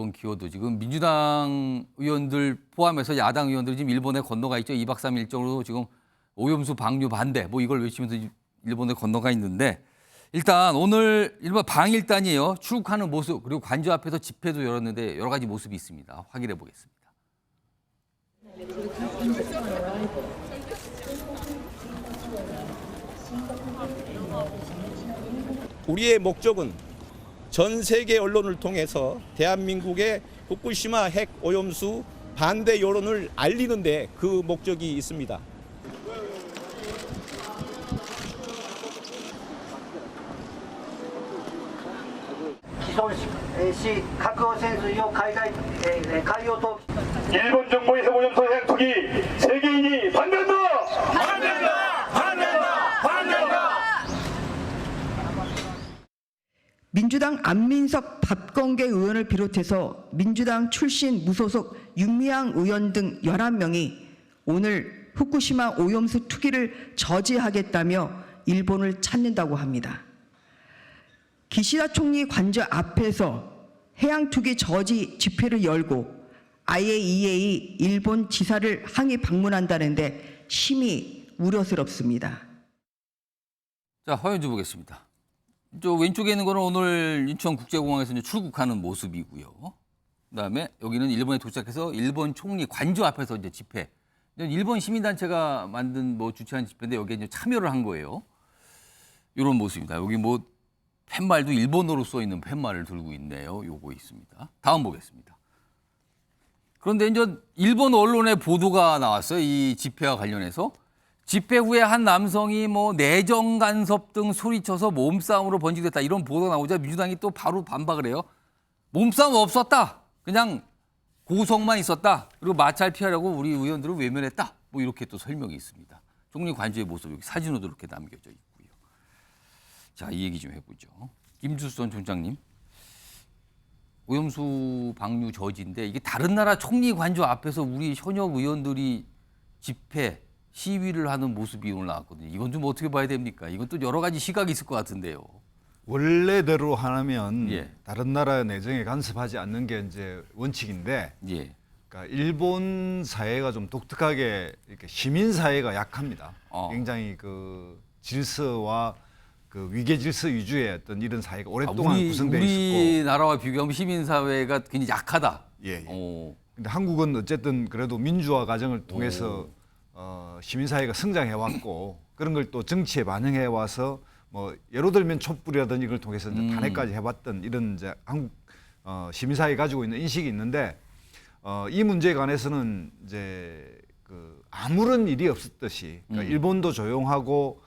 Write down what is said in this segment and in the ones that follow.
일본 기여도 지금 민주당 의원들 포함해서 야당 의원들이 지금 일본에 건너가 있죠. 2박 3일 일정으로 지금 오염수 방류 반대 뭐 이걸 외치면서 일본에 건너가 있는데 일단 오늘 일본 방일단이에요. 출국하는 모습 그리고 관저 앞에서 집회도 열었는데 여러 가지 모습이 있습니다. 확인해 보겠습니다. 우리의 목적은 전 세계 언론을 통해서 대한민국의 후쿠시마 핵 오염수 반대 여론을 알리는 데 그 목적이 있습니다. 既存し核汚染水を海洋投棄 일본 정부의 핵오염수 핵 투기 세계인이 반대한다! 민주당 안민석 박건계 의원을 비롯해서 민주당 출신 무소속 윤미향 의원 등 11명이 오늘 후쿠시마 오염수 투기를 저지하겠다며 일본을 찾는다고 합니다. 기시다 총리 관저 앞에서 해양 투기 저지 집회를 열고 IAEA 일본 지사를 항의 방문한다는데 심히 우려스럽습니다. 자, 화면좀 보겠습니다. 저 왼쪽에 있는 거는 오늘 인천국제공항에서 이제 출국하는 모습이고요. 그다음에 여기는 일본에 도착해서 일본 총리 관저 앞에서 이제 집회. 일본 시민단체가 만든 뭐 주최한 집회인데 여기에 이제 참여를 한 거예요. 이런 모습입니다. 여기 뭐 팻말도 일본어로 써 있는 팻말을 들고 있네요. 요거 있습니다. 다음 보겠습니다. 그런데 이제 일본 언론의 보도가 나왔어요. 이 집회와 관련해서. 집회 후에 한 남성이 뭐 내정 간섭 등 소리쳐서 몸싸움으로 번지됐다. 이런 보도가 나오자 민주당이 또 바로 반박을 해요. 몸싸움 없었다. 그냥 고성만 있었다. 그리고 마찰 피하려고 우리 의원들은 외면했다. 뭐 이렇게 또 설명이 있습니다. 총리 관저의 모습 여기 사진으로도 이렇게 남겨져 있고요. 자, 이 얘기 좀 해보죠. 김주수 전 총장님. 오염수 방류 저지인데 이게 다른 나라 총리 관저 앞에서 우리 현역 의원들이 집회, 시위를 하는 모습이 오늘 나왔거든요. 이건 좀 어떻게 봐야 됩니까? 이건 또 여러 가지 시각이 있을 것 같은데요. 원래대로 하면 예. 다른 나라 내정에 간섭하지 않는 게 이제 원칙인데, 예. 그러니까 일본 사회가 좀 독특하게 이렇게 시민 사회가 약합니다. 굉장히 그 질서와 그 위계 질서 위주의 어떤 이런 사회가 오랫동안 구성돼 있었고, 우리나라와 비교하면 시민 사회가 굉장히 약하다. 예. 오. 근데 한국은 어쨌든 그래도 민주화 과정을 통해서 시민 사회가 성장해 왔고 그런 걸 또 정치에 반영해 와서 뭐 예로 들면 촛불이라든지 이걸 통해서 이제 탄핵까지 해봤던 이런 이제 한국 시민 사회 가지고 있는 인식이 있는데 이 문제에 관해서는 이제 그 아무런 일이 없었듯이 그러니까 일본도 조용하고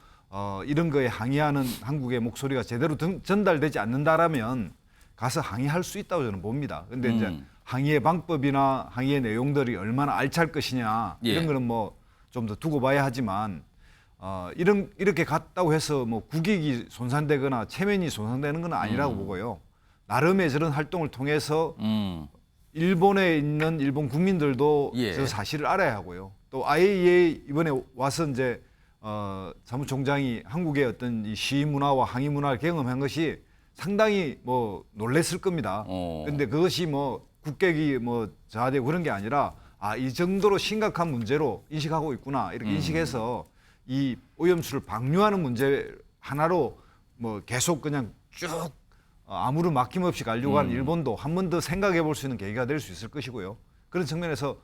이런 거에 항의하는 한국의 목소리가 제대로 전달되지 않는다라면 가서 항의할 수 있다고 저는 봅니다. 근데 이제 항의의 방법이나 항의의 내용들이 얼마나 알찰 것이냐 이런 예. 거는 뭐 좀 더 두고 봐야 하지만 이렇게 갔다고 해서 뭐 국익이 손상되거나 체면이 손상되는 건 아니라고 보고요. 나름의 저런 활동을 통해서 일본에 있는 일본 국민들도 예. 저 사실을 알아야 하고요. 또 IAEA 이번에 와서 이제 사무총장이 한국의 어떤 이 시위 문화와 항의 문화를 경험한 것이 상당히 뭐 놀랬을 겁니다. 그런데 그것이 뭐 국격이 뭐 저하되고 그런 게 아니라 이 정도로 심각한 문제로 인식하고 있구나 이렇게 인식해서 이 오염수를 방류하는 문제 하나로 뭐 계속 그냥 쭉 아무런 막힘없이 가려고 하는 일본도 한 번 더 생각해 볼 수 있는 계기가 될 수 있을 것이고요. 그런 측면에서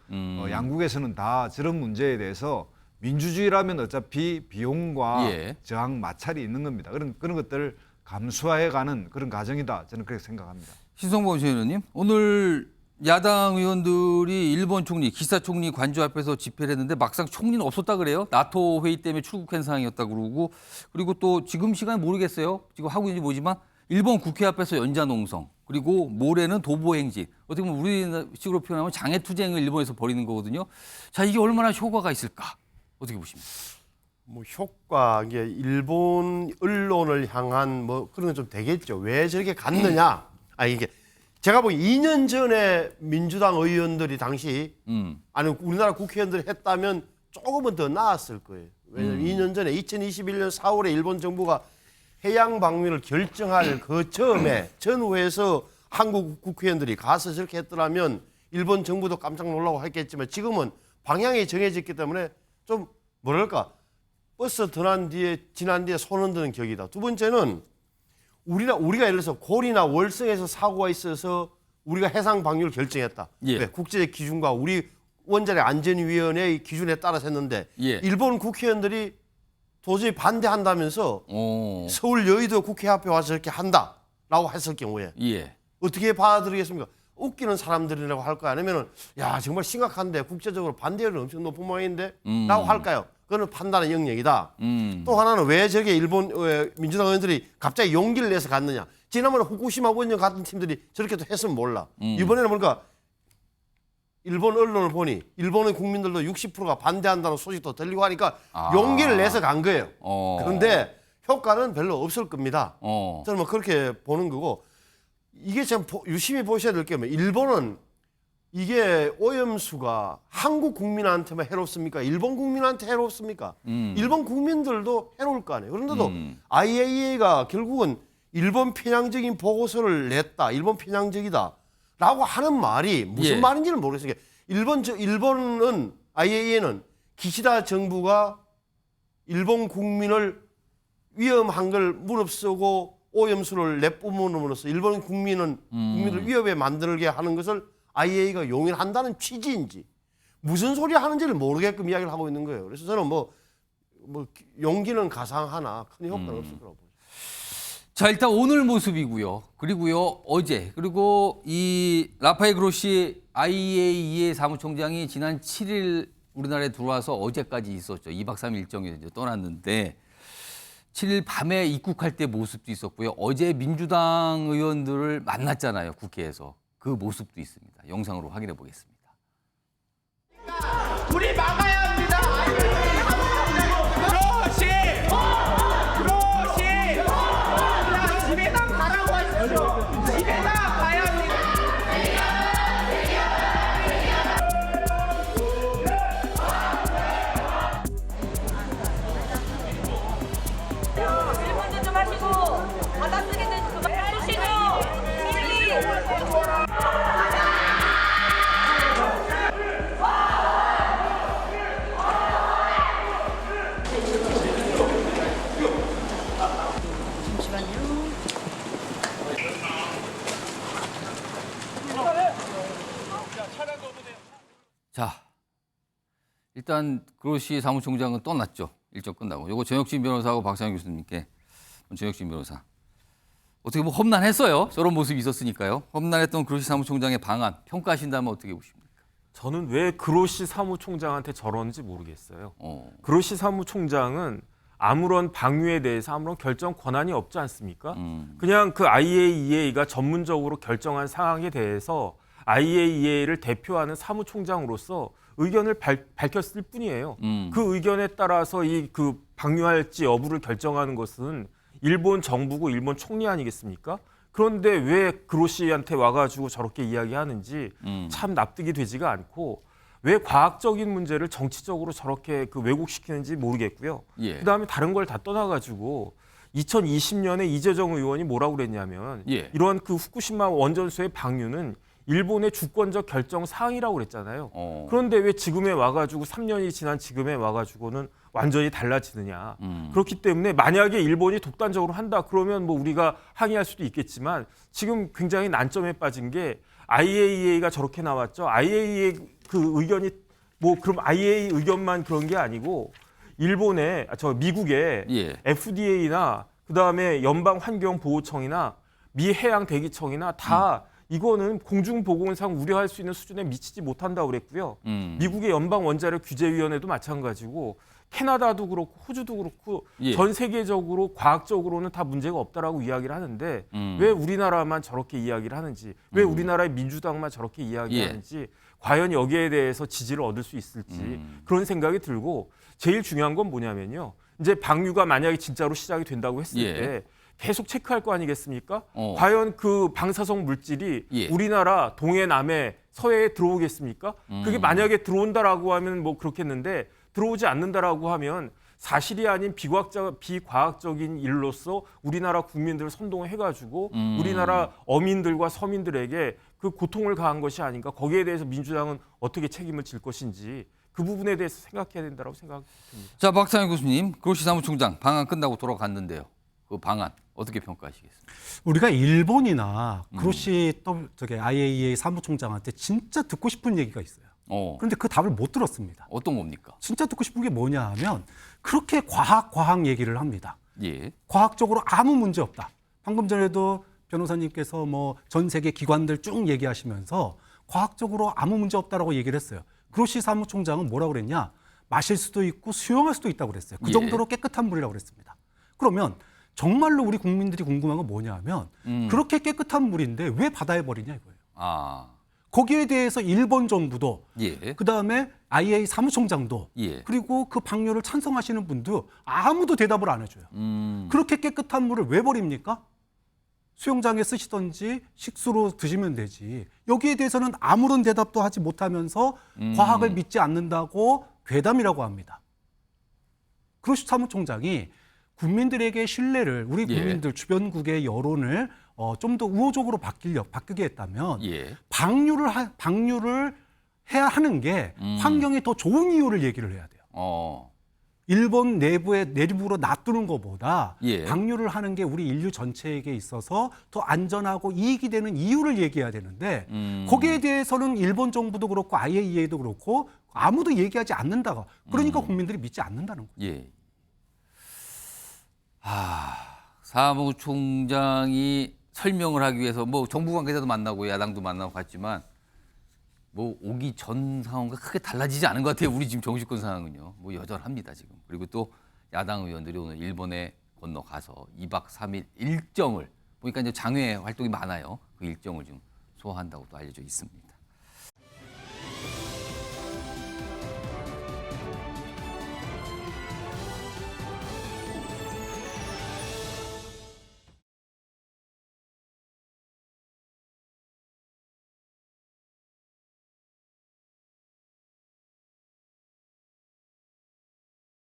양국에서는 다 저런 문제에 대해서 민주주의라면 어차피 비용과 예. 저항 마찰이 있는 겁니다. 그런 것들을 감수해가는 그런 과정이다. 저는 그렇게 생각합니다. 신성범 의원님, 오늘 야당 의원들이 일본 총리, 기시다 총리 관저 앞에서 집회를 했는데 막상 총리는 없었다 그래요. 나토 회의 때문에 출국한 상황이었다 그러고 그리고 또 지금 시간 모르겠어요. 지금 하고 있는지 모르지만 일본 국회 앞에서 연좌농성 그리고 모레는 도보행진. 어떻게 보면 우리식으로 표현하면 장애투쟁을 일본에서 벌이는 거거든요. 자, 이게 얼마나 효과가 있을까? 어떻게 보십니까? 뭐 효과 이게 일본 언론을 향한 뭐 그런 건 좀 되겠죠. 왜 저렇게 갔느냐? 이게 제가 보기 2년 전에 민주당 의원들이 당시 아니 우리나라 국회의원들이 했다면 조금은 더 나았을 거예요. 왜냐하면 2년 전에 2021년 4월에 일본 정부가 해양 방류를 결정할 그 처음에 전후에서 한국 국회의원들이 가서 저렇게 했더라면 일본 정부도 깜짝 놀라고 했겠지만 지금은 방향이 정해졌기 때문에 좀 뭐랄까 버스 지난 뒤에 손 흔드는 격이다. 두 번째는 우리가 예를 들어서 고리나 월성에서 사고가 있어서 우리가 해상 방류를 결정했다. 예. 네, 국제 기준과 우리 원자력 안전위원회의 기준에 따라서 했는데 예. 일본 국회의원들이 도저히 반대한다면서 서울 여의도 국회 앞에 와서 저렇게 한다라고 했을 경우에 예. 어떻게 받아들이겠습니까? 웃기는 사람들이라고 할까요? 아니면은 야 정말 심각한데 국제적으로 반대율은 엄청 높은 모양인데 라고 할까요? 그거는 판단의 영역이다. 또 하나는 왜 저게 일본 민주당 의원들이 갑자기 용기를 내서 갔느냐. 지난번에 후쿠시마 원전 같은 팀들이 저렇게 또 했으면 몰라. 이번에는 뭔가 일본 언론을 보니 일본의 국민들도 60%가 반대한다는 소식도 들리고 하니까 용기를 내서 간 거예요. 그런데 효과는 별로 없을 겁니다. 저는 뭐 그렇게 보는 거고 이게 참 유심히 보셔야 될 게 뭐예요. 일본은 이게 오염수가 한국 국민한테만 해롭습니까? 일본 국민한테 해롭습니까? 일본 국민들도 해로울 거 아니에요. 그런데도 IAEA가 결국은 일본 편향적인 보고서를 냈다. 일본 편향적이다. 라고 하는 말이 무슨 예. 말인지는 모르겠어요. 일본은 IAEA는 기시다 정부가 일본 국민을 위험한 걸 무릅쓰고 오염수를 내뿜음으로써 일본 국민을 위협에 만들게 하는 것을 IAEA가 용인한다는 취지인지 무슨 소리 하는지를 모르게끔 이야기를 하고 있는 거예요. 그래서 저는 뭐 용기는 가상하나 큰 효과는 없을 거라고 보죠. 자, 일단 오늘 모습이고요. 그리고요, 어제. 그리고 이 라파엘 그로시 IAEA 사무총장이 지난 7일 우리나라에 들어와서 어제까지 있었죠. 2박 3일 일정에 이제 떠났는데 7일 밤에 입국할 때 모습도 있었고요. 어제 민주당 의원들을 만났잖아요. 국회에서. 그 모습도 있습니다. 영상으로 확인해 보겠습니다. 우리 막아야 합니다. 그렇지. 그냥 집에다 가라고 하십시오. 집에다 가야 합니다. 질문도 좀 하시고 받아쓰기는 좀 해주시고 자, 일단 그로시 사무총장은 떠났죠. 일정 끝나고. 요거 전혁진 변호사하고 박상현 교수님께. 전혁진 변호사. 어떻게 뭐 험난했어요. 저런 모습이 있었으니까요. 험난했던 그로시 사무총장의 방안 평가하신다면 어떻게 보십니까? 저는 왜 그로시 사무총장한테 저러는지 모르겠어요. 그로시 사무총장은 아무런 방류에 대해서 아무런 결정 권한이 없지 않습니까? 그냥 그 IAEA가 전문적으로 결정한 사항에 대해서 IAEA를 대표하는 사무총장으로서 의견을 밝혔을 뿐이에요. 그 의견에 따라서 이 그 방류할지 여부를 결정하는 것은 일본 정부고 일본 총리 아니겠습니까? 그런데 왜 그로시한테 와가지고 저렇게 이야기하는지 참 납득이 되지가 않고 왜 과학적인 문제를 정치적으로 저렇게 그 왜곡시키는지 모르겠고요. 예. 그다음에 다른 걸 다 떠나가지고 2020년에 이재정 의원이 뭐라고 그랬냐면 예. 이런 그 후쿠시마 원전소의 방류는 일본의 주권적 결정 사항이라고 그랬잖아요. 그런데 왜 지금에 와가지고 3년이 지난 지금에 와가지고는 완전히 달라지느냐. 그렇기 때문에 만약에 일본이 독단적으로 한다 그러면 뭐 우리가 항의할 수도 있겠지만 지금 굉장히 난점에 빠진 게 IAEA가 저렇게 나왔죠. IAEA 그 의견이 뭐 그럼 IAEA 의견만 그런 게 아니고 일본의 미국의 예. FDA나 그다음에 연방환경보호청이나 미해양대기청이나 다 이거는 공중보건상 우려할 수 있는 수준에 미치지 못한다고 그랬고요. 미국의 연방원자력규제위원회도 마찬가지고 캐나다도 그렇고 호주도 그렇고 예. 전 세계적으로 과학적으로는 다 문제가 없다라고 이야기를 하는데 왜 우리나라만 저렇게 이야기를 하는지 왜 우리나라의 민주당만 저렇게 이야기하는지 과연 여기에 대해서 지지를 얻을 수 있을지 그런 생각이 들고 제일 중요한 건 뭐냐면요. 이제 방류가 만약에 진짜로 시작이 된다고 했을 예. 때 계속 체크할 거 아니겠습니까? 과연 그 방사성 물질이 예. 우리나라 동해, 남해, 서해에 들어오겠습니까? 그게 만약에 들어온다라고 하면 뭐 그렇겠는데 들어오지 않는다라고 하면 사실이 아닌 비과학적인 일로서 우리나라 국민들을 선동해가지고 우리나라 어민들과 서민들에게 그 고통을 가한 것이 아닌가. 거기에 대해서 민주당은 어떻게 책임을 질 것인지 그 부분에 대해서 생각해야 된다고 생각합니다. 자, 박상현 교수님, 그로시 사무총장 방한 끝나고 돌아갔는데요. 그 방안 어떻게 평가하시겠습니까? 우리가 일본이나 그로시 저기 IAEA 사무총장한테 진짜 듣고 싶은 얘기가 있어요. 그런데 그 답을 못 들었습니다. 어떤 겁니까? 진짜 듣고 싶은 게 뭐냐 하면 그렇게 과학 얘기를 합니다. 예. 과학적으로 아무 문제 없다. 방금 전에도 변호사님께서 뭐 전 세계 기관들 쭉 얘기하시면서 과학적으로 아무 문제 없다라고 얘기를 했어요. 그로시 사무총장은 뭐라고 그랬냐? 마실 수도 있고 수용할 수도 있다고 그랬어요. 그 정도로 깨끗한 물이라고 그랬습니다. 그러면 정말로 우리 국민들이 궁금한 건 뭐냐 하면 그렇게 깨끗한 물인데 왜 바다에 버리냐 이거예요. 아. 거기에 대해서 일본 정부도 예. 그다음에 IAEA 사무총장도 예. 그리고 그 방류를 찬성하시는 분도 아무도 대답을 안 해줘요. 그렇게 깨끗한 물을 왜 버립니까? 수영장에 쓰시던지 식수로 드시면 되지. 여기에 대해서는 아무런 대답도 하지 못하면서 과학을 믿지 않는다고 괴담이라고 합니다. 그로시 사무총장이 국민들에게 신뢰를 우리 국민들 주변국의 여론을 좀 더 우호적으로 바뀌게 했다면 방류를 해야 하는 게 환경에 더 좋은 이유를 얘기를 해야 돼요. 일본 내부로 놔두는 것보다 방류를 하는 게 우리 인류 전체에게 있어서 더 안전하고 이익이 되는 이유를 얘기해야 되는데 거기에 대해서는 일본 정부도 그렇고 IAEA도 그렇고 아무도 얘기하지 않는다고. 그러니까 국민들이 믿지 않는다는 거예요. 예. 사무총장이 설명을 하기 위해서 뭐 정부 관계자도 만나고 야당도 만나고 갔지만 뭐 오기 전 상황과 크게 달라지지 않은 것 같아요. 우리 지금 정치권 상황은요. 뭐 여전합니다 지금. 그리고 또 야당 의원들이 오늘 일본에 건너가서 2박 3일 일정을 보니까 이제 장외 활동이 많아요. 그 일정을 좀 소화한다고 또 알려져 있습니다.